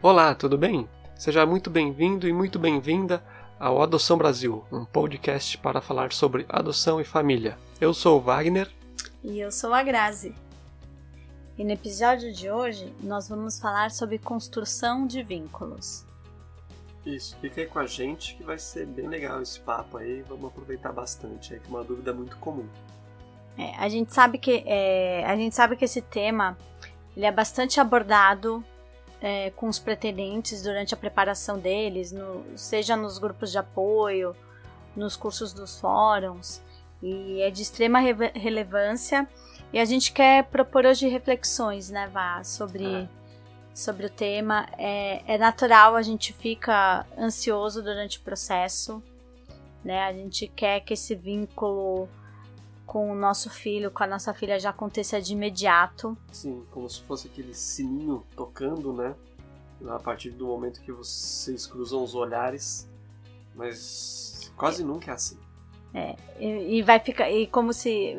Olá, tudo bem? Seja muito bem-vindo e muito bem-vinda ao Adoção Brasil, um podcast para falar sobre adoção e família. Eu sou o Wagner. E eu sou a Grazi. E no episódio de hoje, nós vamos falar sobre construção de vínculos. Isso, fica aí com a gente que vai ser bem legal esse papo aí, vamos aproveitar bastante, que é uma dúvida muito comum. A gente sabe que esse tema ele é bastante abordado com os pretendentes durante a preparação deles, seja nos grupos de apoio, nos cursos dos fóruns, e é de extrema relevância. E a gente quer propor hoje reflexões, né, Vá, sobre o tema. É natural, a gente fica ansioso durante o processo, né? A gente quer que esse vínculo com o nosso filho, com a nossa filha já aconteça de imediato. Sim, como se fosse aquele sininho tocando, né? A partir do momento que vocês cruzam os olhares, mas quase nunca é assim. E vai ficar, e como se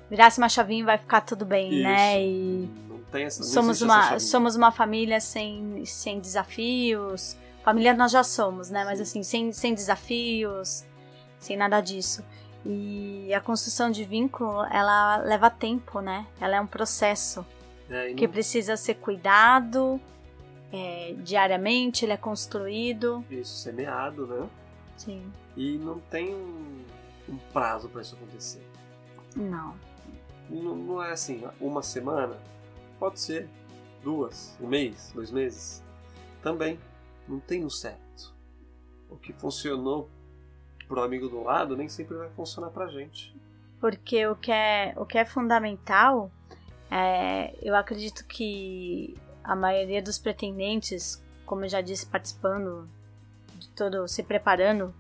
virasse uma chavinha e vai ficar tudo bem, isso, né? E não tem essa, somos uma família sem desafios. Família nós já somos, né? Mas assim, sem desafios, sem nada disso. E a construção de vínculo, ela leva tempo, né? Ela é um processo que precisa ser cuidado diariamente, ele é construído. Isso, semeado, né? Sim. E não tem um prazo para isso acontecer. Não é assim, uma semana, pode ser 2, um mês, 2 meses. Também não tem um certo. O que funcionou pro amigo do lado nem sempre vai funcionar pra gente. Porque o que é fundamental, eu acredito que a maioria dos pretendentes, como eu já disse, participando de todo, se preparando,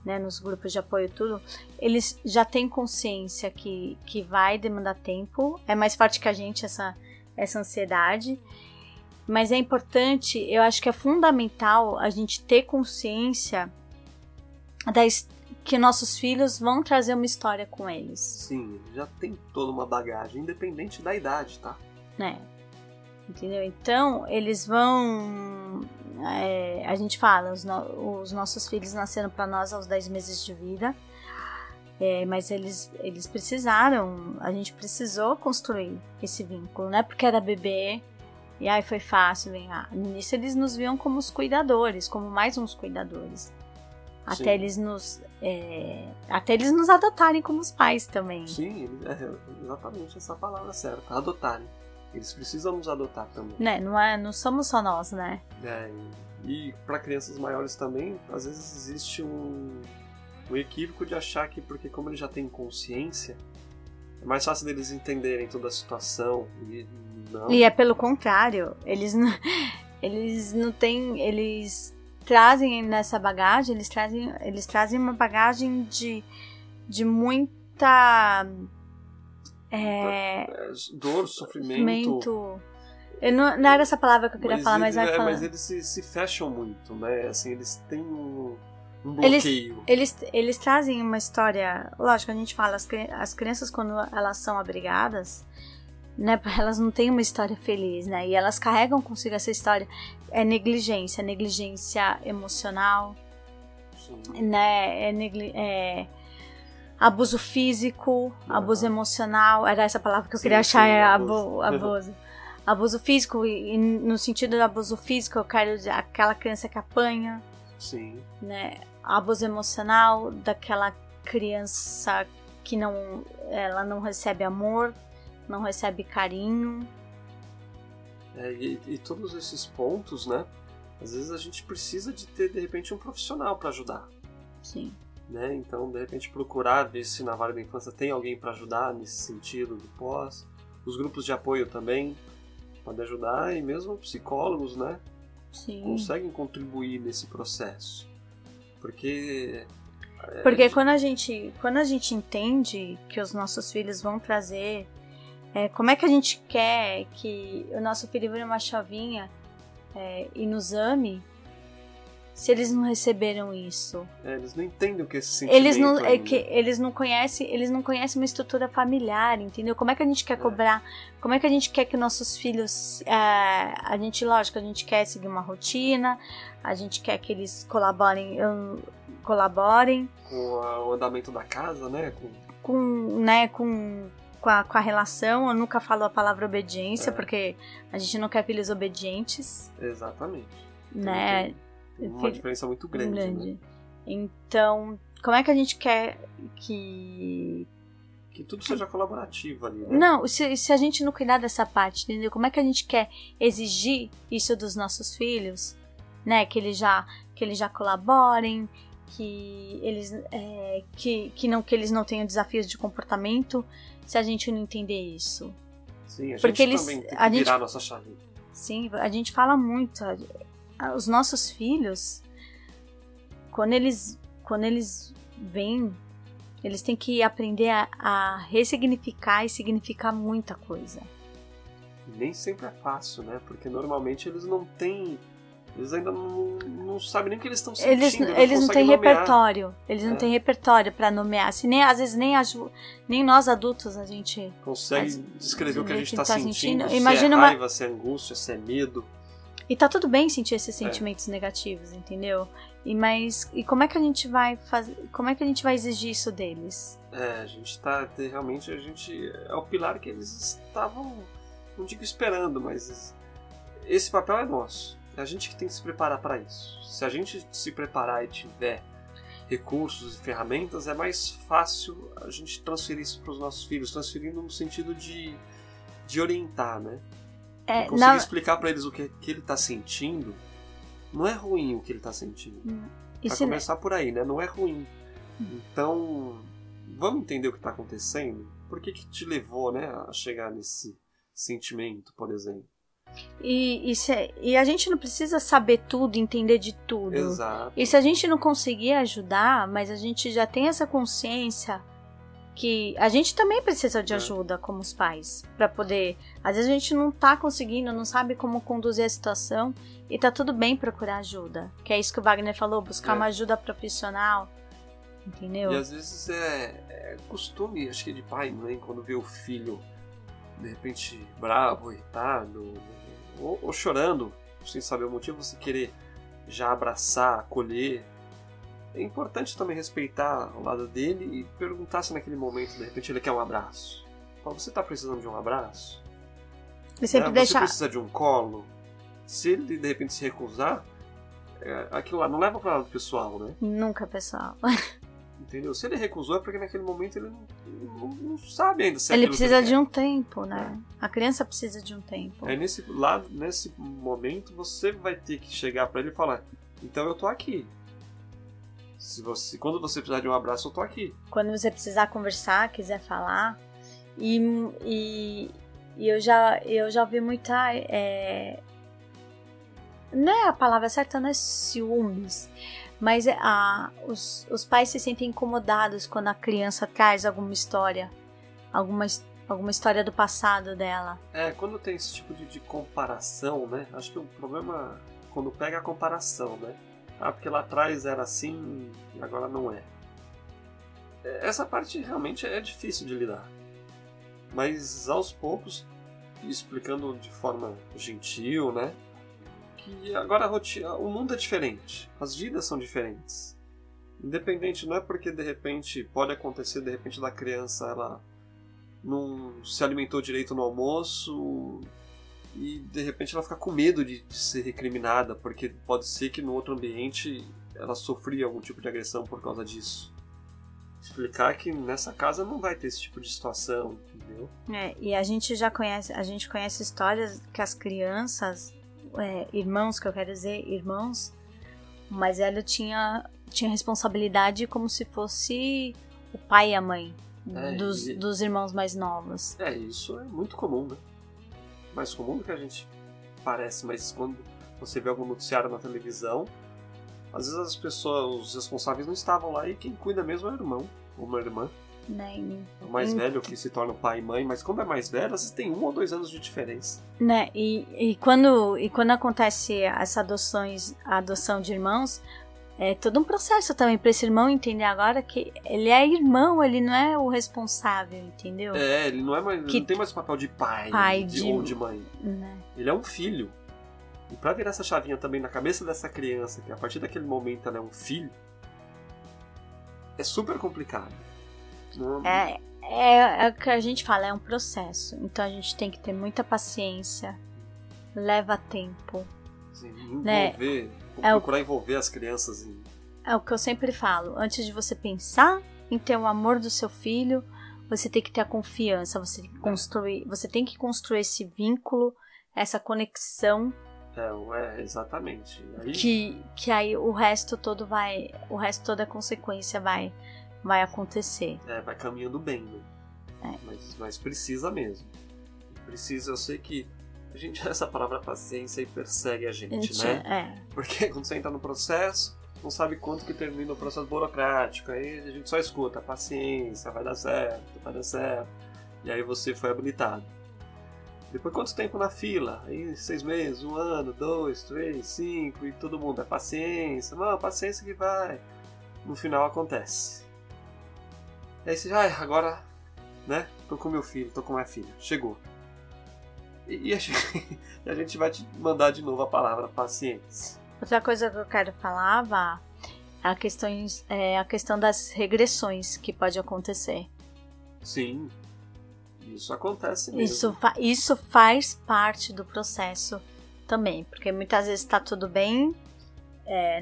né, nos grupos de apoio e tudo, eles já têm consciência que vai demandar tempo, é mais forte que a gente essa ansiedade, mas é importante, eu acho que é fundamental a gente ter consciência que nossos filhos vão trazer uma história com eles. Sim, já tem toda uma bagagem, independente da idade, tá? Entendeu? Então, eles vão... a gente fala, os nossos filhos nasceram para nós aos 10 meses de vida, mas eles precisaram, a gente precisou construir esse vínculo, não é porque era bebê e aí foi fácil, no início eles nos viam como os cuidadores, como mais uns cuidadores. Até eles nos adotarem como os pais também. Sim, exatamente essa palavra certa, adotarem. Eles precisam nos adotar também. Não somos só nós, né? E para crianças maiores também, às vezes existe um equívoco de achar que porque como eles já têm consciência, é mais fácil deles entenderem toda a situação. E é pelo contrário, eles não têm... Eles trazem nessa bagagem, eles trazem uma bagagem de muita dor, sofrimento. Não era essa palavra que eu queria falar, mas vai falar. Mas eles se fecham muito, né? Assim, eles têm um bloqueio. Eles trazem uma história. Lógico, a gente fala, as crianças quando elas são abrigadas, né, elas não têm uma história feliz, né? E elas carregam consigo essa história. É negligência emocional, né? Abuso físico, abuso emocional. Era essa palavra que eu queria achar, abuso. Abuso físico, e no sentido do abuso físico, eu quero dizer aquela criança que apanha. Sim. Né? Abuso emocional, daquela criança que ela não recebe amor, não recebe carinho. E todos esses pontos, né? Às vezes a gente precisa de ter, de repente, um profissional para ajudar. Sim. Né? Então, de repente, procurar ver se na vara da infância tem alguém para ajudar nesse sentido do pós. Os grupos de apoio também podem ajudar, e mesmo psicólogos, né? Sim. Conseguem contribuir nesse processo. Porque quando a gente entende que os nossos filhos vão trazer... como é que a gente quer que o nosso filho vire uma chavinha e nos ame se eles não receberam isso? Eles não entendem o que é esse sentimento eles não conhecem uma estrutura familiar, entendeu? Como é que a gente quer cobrar? Como é que a gente quer que nossos filhos... a gente quer seguir uma rotina, a gente quer que eles colaborem com o andamento da casa, né? Com a relação. Eu nunca falo a palavra obediência, porque a gente não quer filhos obedientes. Exatamente. Né? Tem uma diferença muito grande. Né? Então, como é que a gente quer que tudo seja colaborativo ali, né? Não, se a gente não cuidar dessa parte, entendeu? Como é que a gente quer exigir isso dos nossos filhos, né? Que eles já colaborem, que eles não tenham desafios de comportamento, se a gente não entender isso. Sim, também tem que virar a nossa chave. Sim, a gente fala muito. Os nossos filhos, quando eles vêm, eles têm que aprender a ressignificar e significar muita coisa. Nem sempre é fácil, né? Porque normalmente eles não têm... Eles ainda não sabem nem o que eles estão sentindo. Eles não têm repertório. Eles não têm repertório para nomear. Às vezes nem nós adultos a gente... consegue descrever o que a gente está sentindo. Imagina se é raiva, se é angústia, se é medo. E tá tudo bem sentir esses sentimentos negativos, entendeu? E como é que a gente vai fazer? Como é que a gente vai exigir isso deles? A gente realmente é o pilar que eles estavam, não digo esperando, mas esse papel é nosso. É a gente que tem que se preparar para isso. Se a gente se preparar e tiver recursos e ferramentas, é mais fácil a gente transferir isso para os nossos filhos, transferindo no sentido de orientar, né? Conseguir explicar para eles o que ele está sentindo. Não é ruim o que ele está sentindo. Pra começar por aí, né? Não é ruim. Então, vamos entender o que está acontecendo? Por que te levou, né, a chegar nesse sentimento, por exemplo? E a gente não precisa saber tudo, entender de tudo. Exato. E se a gente não conseguir ajudar, mas a gente já tem essa consciência que a gente também precisa de ajuda como os pais, para poder... Às vezes a gente não tá conseguindo, não sabe como conduzir a situação, e tá tudo bem procurar ajuda. Que é isso que o Wagner falou, buscar uma ajuda profissional, entendeu? E às vezes é costume, acho que de pai e mãe, quando vê o filho de repente bravo, irritado, ou chorando, sem saber o motivo, você querer já abraçar, acolher. É importante também respeitar o lado dele e perguntar se naquele momento, de repente, ele quer um abraço. Você está precisando de um abraço? E sempre Você precisa de um colo? Se ele, de repente, se recusar, aquilo lá não leva para o lado pessoal, né? Nunca pessoal. Entendeu? Se ele recusou é porque naquele momento ele não sabe ainda se ele precisa de um tempo, né? A criança precisa de um tempo. Aí nesse momento você vai ter que chegar para ele e falar: então eu tô aqui. Quando você precisar de um abraço, eu tô aqui. Quando você precisar conversar, quiser falar. E eu já ouvi muita... não é a palavra certa, não é ciúmes. Mas os pais se sentem incomodados quando a criança traz alguma história. Alguma história do passado dela. Quando tem esse tipo de comparação, né? Acho que o problema é quando pega a comparação, né? Porque lá atrás era assim e agora não é. Essa parte realmente é difícil de lidar. Mas aos poucos, explicando de forma gentil, né? Que agora o mundo é diferente. As vidas são diferentes. Independente, não é porque de repente pode acontecer, de repente da criança ela não se alimentou direito no almoço e de repente ela fica com medo de ser recriminada, porque pode ser que no outro ambiente ela sofria algum tipo de agressão por causa disso. Explicar que nessa casa não vai ter esse tipo de situação, entendeu? E a gente conhece histórias que as crianças, irmãos, que eu quero dizer, irmãos, o mais velho tinha responsabilidade como se fosse o pai e a mãe dos irmãos mais novos. Isso é muito comum, né? Mais comum do que a gente parece, mas quando você vê algum noticiário na televisão, às vezes as pessoas, os responsáveis não estavam lá e quem cuida mesmo é o irmão ou uma irmã. né? O mais velho que se torna pai e mãe, mas como é mais velho, às vezes tem 1 ou 2 anos de diferença. Né? E quando acontece essa a adoção de irmãos, é todo um processo também para esse irmão entender agora que ele é irmão, ele não é o responsável, entendeu? Ele não é mais, ele não tem mais o papel de pai ou de mãe. Né? Ele é um filho. E pra virar essa chavinha também na cabeça dessa criança, que a partir daquele momento ela é um filho, é super complicado. É o que a gente fala, é um processo. Então a gente tem que ter muita paciência, leva tempo. Assim, procurar envolver as crianças em... É o que eu sempre falo, antes de você pensar em ter o amor do seu filho, você tem que ter a confiança, você tem que construir esse vínculo, essa conexão. Exatamente. Aí... Que aí o resto toda a consequência vai acontecer. Vai caminhando bem, né? Mas precisa mesmo. Eu sei que essa palavra paciência aí persegue a gente, né? Porque quando você entra no processo, não sabe quanto que termina o processo burocrático, aí a gente só escuta, paciência, vai dar certo. E aí você foi habilitado. Depois quanto tempo na fila? Aí 6 meses, 1 ano, 2, 3, 5, e todo mundo é paciência. Não, paciência que vai. No final acontece. E aí você, agora, né? Tô com meu filho, tô com minha filha. Chegou. E a gente vai te mandar de novo a palavra paciência. Outra coisa que eu quero falar, Vá, é a questão das regressões que pode acontecer. Sim. Isso acontece mesmo. Isso faz parte do processo também, porque muitas vezes tá tudo bem,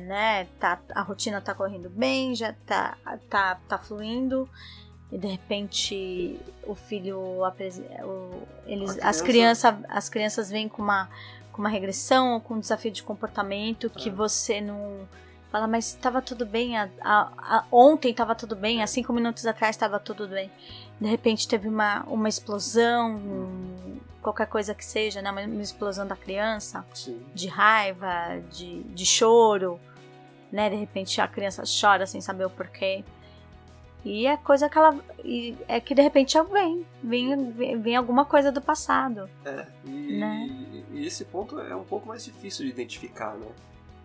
né? A rotina tá correndo bem, já tá fluindo, e de repente o filho, as crianças vêm com uma regressão ou com um desafio de comportamento que você não fala, mas estava tudo bem, ontem estava tudo bem, há 5 minutos atrás estava tudo bem. De repente teve uma explosão, qualquer coisa que seja, né? Uma explosão da criança. Sim. De raiva, de choro, né? De repente a criança chora sem saber o porquê. E é coisa que de repente vem alguma coisa do passado. E esse ponto é um pouco mais difícil de identificar, né?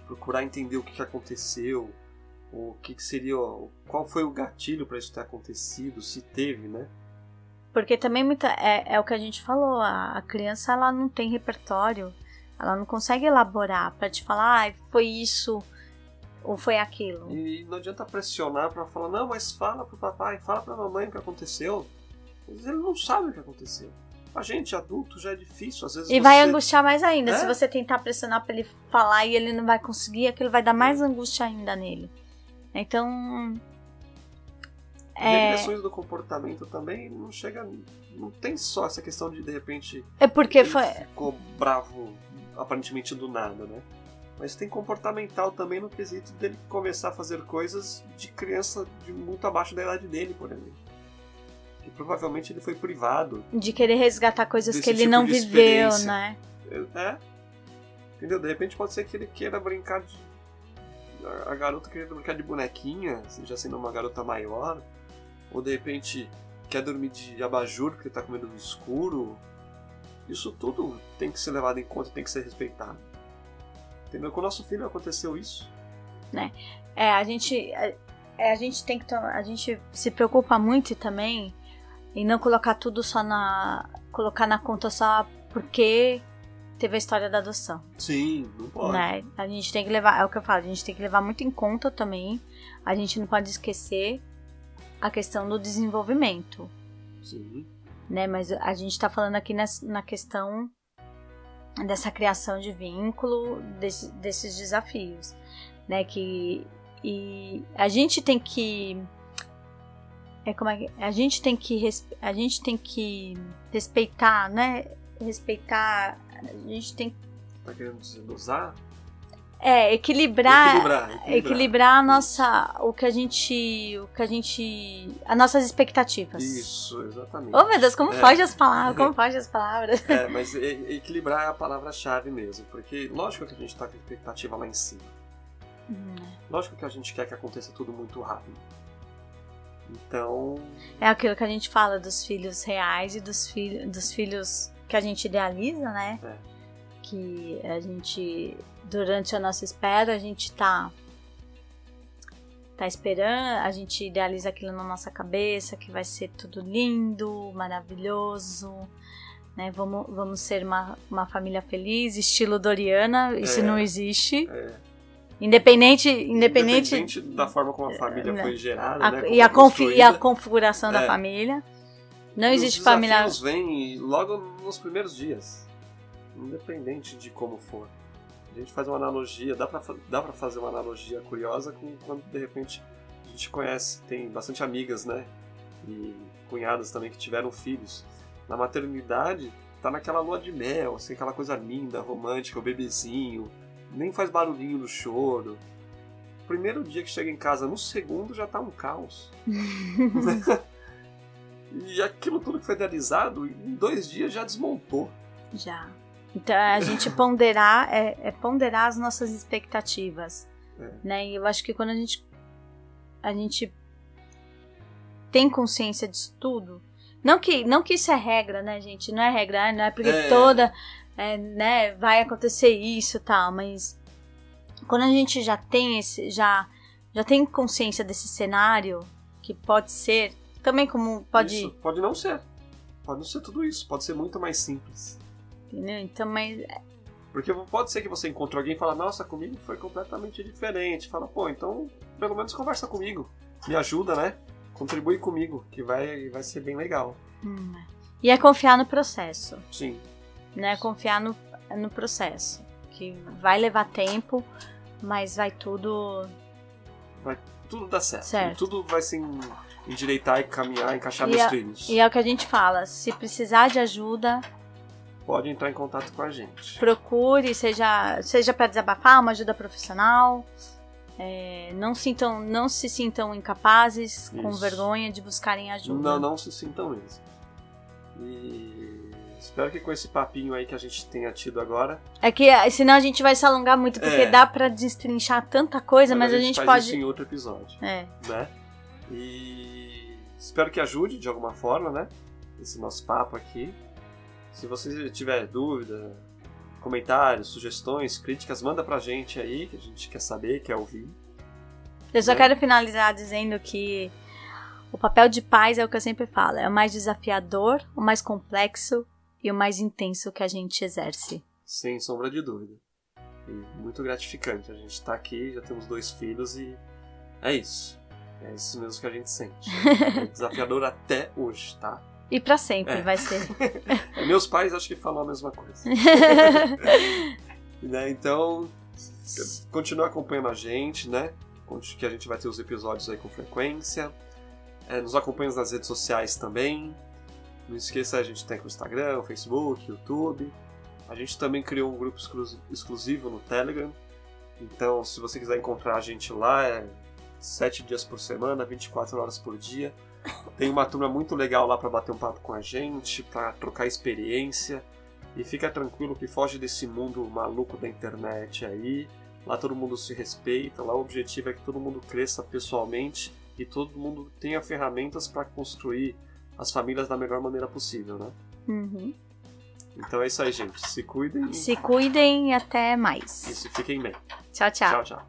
Procurar entender o que aconteceu, o que seria, qual foi o gatilho para isso ter acontecido, se teve, né? Porque também é o que a gente falou, a criança ela não tem repertório, ela não consegue elaborar para te falar, foi isso ou foi aquilo. E não adianta pressionar para falar, não, mas fala pro papai, fala pra mamãe o que aconteceu. Mas ele não sabe o que aconteceu. A gente, adulto, já é difícil, às vezes. E vai angustiar mais ainda. Se você tentar pressionar pra ele falar e ele não vai conseguir, aquilo vai dar mais angústia ainda nele. Então. Regressões do comportamento também não tem só essa questão de repente. É porque ele ficou bravo aparentemente do nada, né? Mas tem comportamental também no quesito dele começar a fazer coisas de criança de muito abaixo da idade dele, por exemplo. Que provavelmente ele foi privado de querer resgatar coisas que ele não viveu, né? Entendeu? De repente pode ser que ele queira brincar a garota querendo brincar de bonequinha, já sendo uma garota maior. Ou de repente quer dormir de abajur porque tá com medo do escuro. Isso tudo tem que ser levado em conta, tem que ser respeitado. Entendeu? Com o nosso filho aconteceu isso. Né? A gente se preocupa muito também em não colocar tudo colocar na conta só porque teve a história da adoção. Sim, não pode. Né? A gente tem que levar, é o que eu falo, a gente tem que levar muito em conta também. A gente não pode esquecer a questão do desenvolvimento. Sim. Né? Mas a gente tá falando aqui na questão dessa criação de vínculo, desses desafios, né? E a gente tem que a gente tem que respeitar, né? Respeitar, a gente tem. Tá querendo dizer dosar? Equilibrar a nossa, as nossas expectativas. Isso, exatamente. Oh, meu Deus, como foge as palavras, mas equilibrar é a palavra-chave mesmo, porque lógico que a gente tá com a expectativa lá em cima. Lógico que a gente quer que aconteça tudo muito rápido. Então... É aquilo que a gente fala dos filhos reais e dos filhos que a gente idealiza, né? Que a gente, durante a nossa espera, a gente tá esperando, a gente idealiza aquilo na nossa cabeça, que vai ser tudo lindo, maravilhoso, né? Vamos ser uma família feliz, estilo Doriana, isso não existe. Independente da forma como a família foi gerada, né? E a configuração da família. Não existe família. Os desafios vêm logo nos primeiros dias, independente de como for. A gente faz uma analogia, dá pra fazer uma analogia curiosa com quando de repente a gente conhece, tem bastante amigas, né? E cunhadas também que tiveram filhos. Na maternidade, tá naquela lua de mel, assim, aquela coisa linda, romântica, o bebezinho, nem faz barulhinho no choro. Primeiro dia que chega em casa, no segundo já tá um caos. E aquilo tudo que foi idealizado, em 2 dias já desmontou. Já. Então a gente ponderar ponderar as nossas expectativas, né? E eu acho que quando a gente tem consciência disso tudo, não que isso é regra, né, gente? Não é regra, não é porque né, vai acontecer isso, tal, mas quando a gente já tem já tem consciência desse cenário, que pode ser também como pode... Isso, pode não ser tudo isso, pode ser muito mais simples. Entendeu? Então, mas... Porque pode ser que você encontre alguém e fala, nossa, comigo foi completamente diferente. Fala, pô, então pelo menos conversa comigo. Me ajuda, né? Contribui comigo, que vai ser bem legal. E é confiar no processo. Sim. Né? Confiar no processo. Que vai levar tempo, mas vai tudo dar certo. Tudo vai se endireitar e caminhar, encaixar nos trilhos. E é o que a gente fala, se precisar de ajuda... Pode entrar em contato com a gente. Procure, seja para desabafar, uma ajuda profissional. Não se sintam incapazes, com vergonha de buscarem ajuda. Não se sintam mesmo. E espero que com esse papinho aí que a gente tenha tido agora... É que senão a gente vai se alongar muito, porque dá pra destrinchar tanta coisa, mas a gente faz pode... isso em outro episódio. Né? E espero que ajude de alguma forma, né? Esse nosso papo aqui. Se você tiver dúvida, comentários, sugestões, críticas, manda pra gente aí, que a gente quer saber, quer ouvir. Eu só quero finalizar dizendo que o papel de pais é o que eu sempre falo, é o mais desafiador, o mais complexo e o mais intenso que a gente exerce. Sem sombra de dúvida. E muito gratificante. A gente tá aqui, já temos 2 filhos e é isso. É isso mesmo que a gente sente. É desafiador até hoje, tá? E pra sempre vai ser. Meus pais acho que falam a mesma coisa. Né? Então, continua acompanhando a gente, né? Que a gente vai ter os episódios aí com frequência. Nos acompanha nas redes sociais também. Não esqueça, a gente tem o Instagram, o Facebook, o YouTube. A gente também criou um grupo exclusivo no Telegram. Então, se você quiser encontrar a gente lá, 7 dias por semana, 24 horas por dia. Tem uma turma muito legal lá para bater um papo com a gente, para trocar experiência. E fica tranquilo que foge desse mundo maluco da internet aí. Lá todo mundo se respeita, lá o objetivo é que todo mundo cresça pessoalmente e todo mundo tenha ferramentas para construir as famílias da melhor maneira possível, né? Então é isso aí, gente. Se cuidem. Se cuidem e até mais. Isso, fiquem bem. Tchau, tchau. Tchau, tchau.